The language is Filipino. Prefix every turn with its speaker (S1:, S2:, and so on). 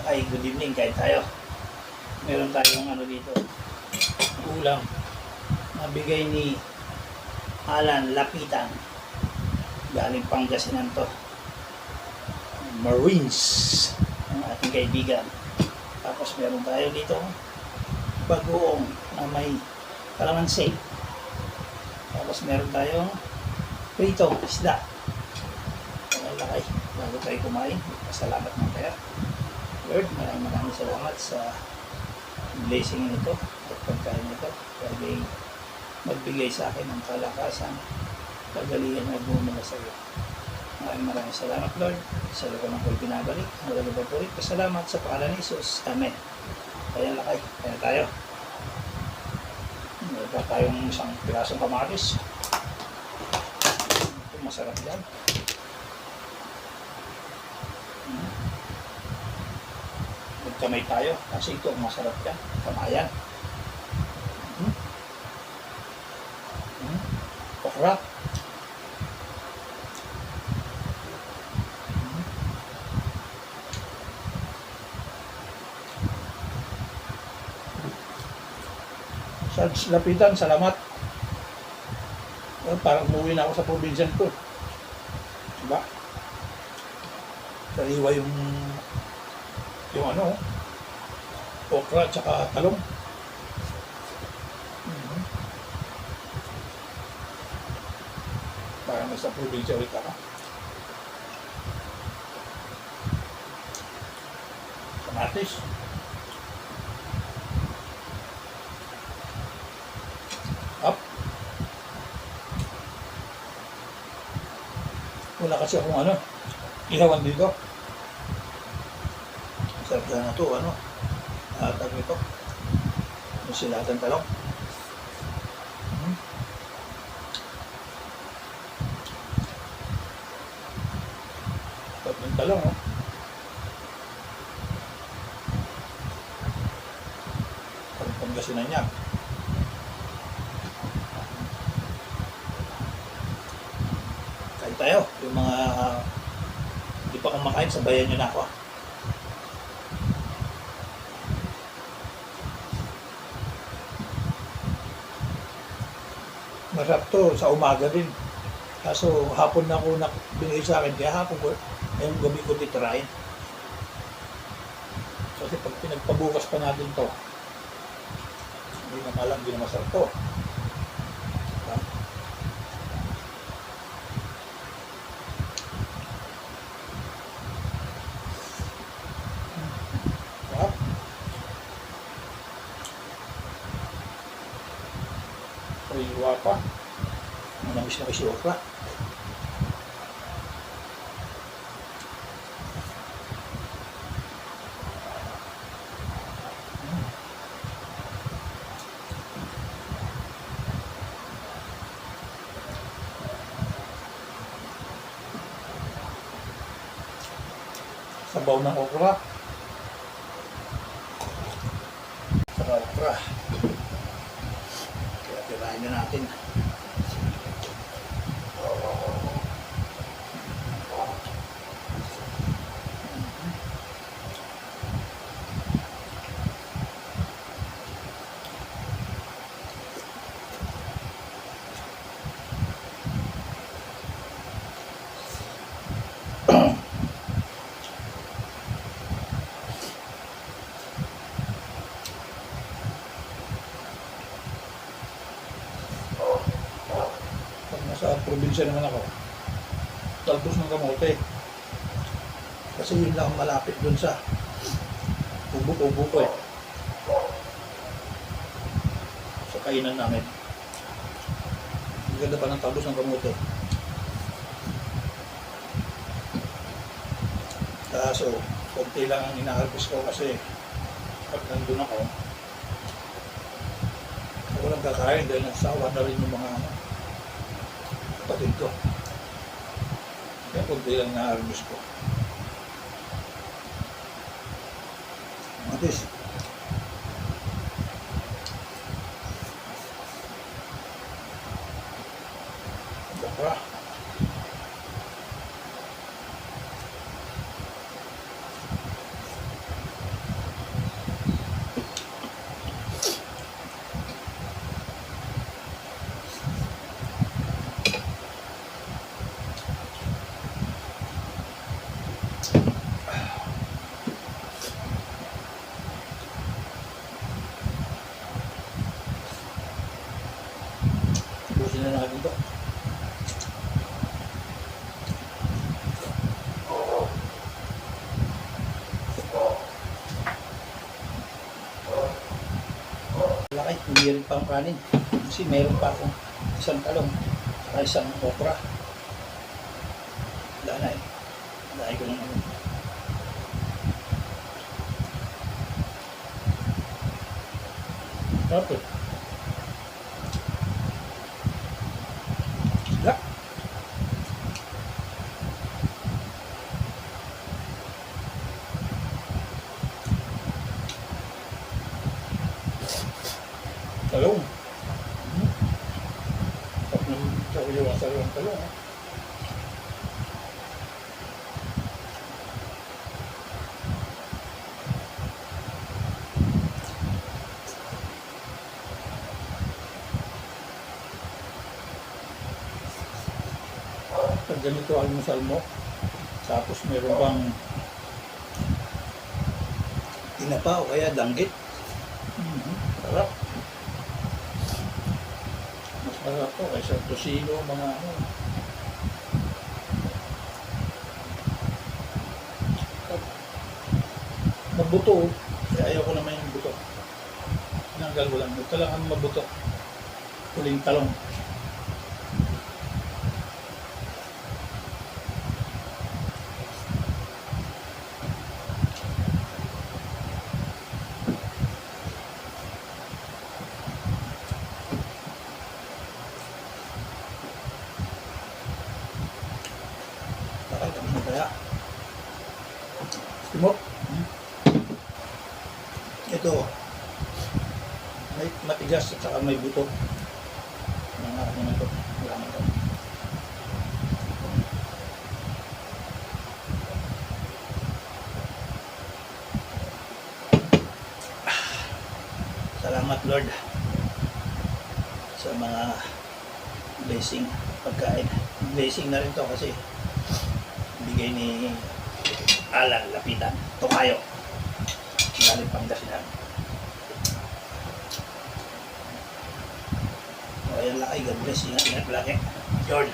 S1: Ay, good evening, kain tayo. Meron tayong ano dito, ulam. Nabigay ni Alan Lapitan. Galing Pangasinan to. Marines, ang ating kaibigan. Tapos meron tayo dito, bagoong na may kalamansi. Tapos meron tayong prito, isda. Malaki, bago tayo kumain. Pasalamat ng kaya. Lord, maraming salamat sa blessing nito at pagkain nito. Kaya magbigay sa akin ng kalakasan, kagalingan na bumula sa iyo. Maraming salamat, Lord. Sa lugar ng ko'y binabalik. Ang pagpurit. Pasalamat sa pangalan ni Jesus. Amen. Kaya lakay. Kaya tayo. Meron pa tayong isang pirasong kamatis. Ito masarap yan. Magkamay tayo kasi ito masarap yan. Kamayan. Okra. Sa Lapitan, salamat. Parang umuwi na ako sa probinsyan ko. Diba? Sariwa yung ano, okra at saka talong. Parang nasa probinsya ulit ako. Kamatis. Up. Wala kasi akong ano, ihawan dito. Sarap na ito, ano, tag ito. Silatan talong. Tatlong talong, oh. Pangasinan niya. Kain tayo. Yung mga hindi pa kumakain, sabayan nyo na ako. Masarap to sa umaga din. Kaso hapon na ako binigay sa akin, kaya hapon ko, ngayong gabi ko titirain. Kasi pag pinagpabukas pa natin to, hindi na malam, hindi na masarap to. Sariwa pa. Manamis na kasi okra. Sabaw ng okra. Saka okra. Kaya tirahin na natin. Sa probinsya naman ako, talbos ng kamote. Kasi yun lang malapit dun sa ubo-ubo ko eh. Sa kainan namin. Ang ganda pa ng talbos ng kamote. Kaso, konti lang ang inaharvest ko kasi pag nandun ako, walang kakain dahil nasawa na rin yung mga kapatid ko. Kaya kunti lang na-harvest ko. Matis. Okra. laki, hindi rin pang kanin. Kasi meron pa akong isang talong, saka isang okra. Wala na eh. Dahil ko ng ano. Tapos, wala. Talong. Tapos nang kawaliwa sa talong. Pag ganito almusal mo, tapos meron pang tinapa o kaya danggit. Sarap. Mas sarap to kaysa tosino, mga ano. Mabuto. Kaya ayaw ko naman yung buto. Tinanggal ko lang. Ito lang ang mabuto. Huling talong. Bakit kami na kaya? Timok. Ito. May matigas at saka may buto. Mga ano na ito. Wala na ito. Salamat Lord sa mga blessing pagkain. Blessing na rin to kasi bigay ni Alan Lapitan. Tokayo. Galing Pangasinan. O ayan lang ay God bless. Ingat lagi. Lord.